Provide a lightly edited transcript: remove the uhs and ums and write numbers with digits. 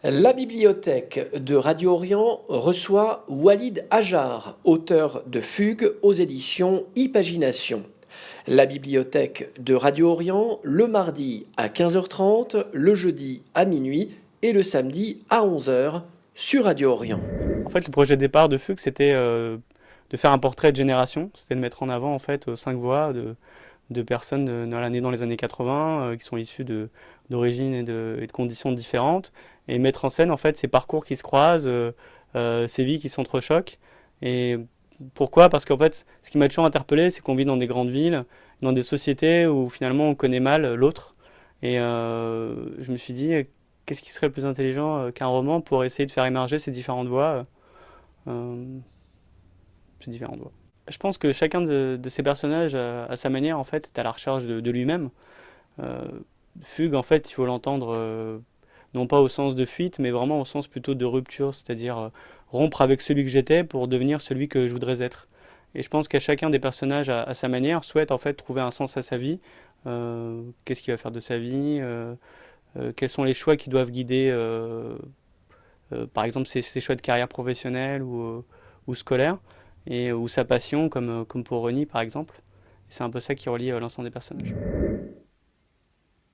La bibliothèque de Radio Orient reçoit Walid Hajar, auteur de Fugue aux éditions Ipagination. La bibliothèque de Radio Orient le mardi à 15h30, le jeudi à minuit et le samedi à 11h sur Radio Orient. En fait, le projet de départ de Fugue, c'était de faire un portrait de génération. C'était de mettre en avant en fait 5 voix de personnes nées dans les années 80, qui sont issues d'origines et de conditions différentes, et mettre en scène en fait ces parcours qui se croisent, ces vies qui s'entrechoquent. Et pourquoi? Parce qu'en fait, ce qui m'a toujours interpellé, c'est qu'on vit dans des grandes villes, dans des sociétés où finalement on connaît mal l'autre. Et je me suis dit, qu'est-ce qui serait le plus intelligent qu'un roman pour essayer de faire émerger ces différentes voix, euh, ces différentes voix. Je pense que chacun de ces personnages, à sa manière, en fait, est à la recherche de lui-même. Euh, Fugue, en fait, il faut l'entendre non pas au sens de fuite, mais vraiment au sens plutôt de rupture, c'est-à-dire rompre avec celui que j'étais pour devenir celui que je voudrais être. Et je pense qu'à chacun des personnages, à sa manière, souhaite en fait trouver un sens à sa vie. Qu'est-ce qu'il va faire de sa vie, quels sont les choix qui doivent guider, par exemple, ses choix de carrière professionnelle ou scolaire, ou sa passion, comme pour Ronnie, par exemple. Et c'est un peu ça qui relie l'ensemble des personnages.